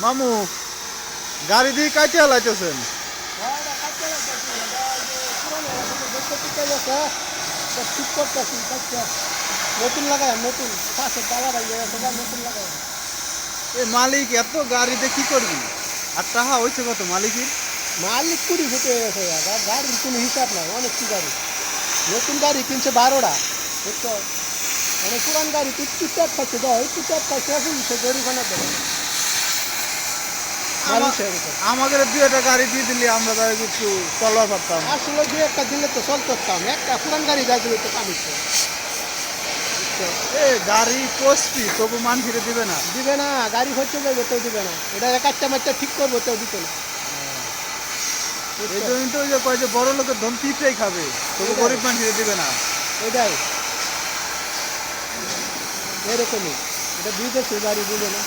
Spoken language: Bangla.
মামু গাড়ি দিয়ে কাটে হালাইতেছেন। নতুন লাগাই নতুন পাশে ডালা ভাই নতুন লাগাই এ মালিক এত গাড়িতে কি করবি? আর টাকা হয়েছে কত মালিকের? মালিক 20 ফুটে গেছে গাড়ির কোনো হিসাব নাই অনেক কি গাড়ি নতুন গাড়ি কিনছে 12টা বুঝছো মানে পুরান গাড়ি একটু ট্যাপ খাচ্ছে দাও একটু ট্যাপ খাচ্ছে সে গরিবানা দেবে মানুষের উপর আমাদের দুই একটা গাড়ি দিয়ে দিলে আমরা তাই একটু চলবা পারতাম। আসলে দুই একটা দিলে তো চল করতাম একটা পুরান গাড়ি যাই দিলে তো কামিছে এ গাড়ি কষবি তবু মান ফিরে দিবে না। দিবে না গাড়ি হচ্ছে যাবে তো দিবে না এটা এক একটা মাত্রা ঠিক করবো তো দিতে না এই জন্য তো ওই যে কয় যে বড় লোকের ধন পিঁপড়েই খাবে তবু গরিব মান ফিরে দিবে না। এটাই এরকমই এটা বিদেশি গাড়ি দিবে না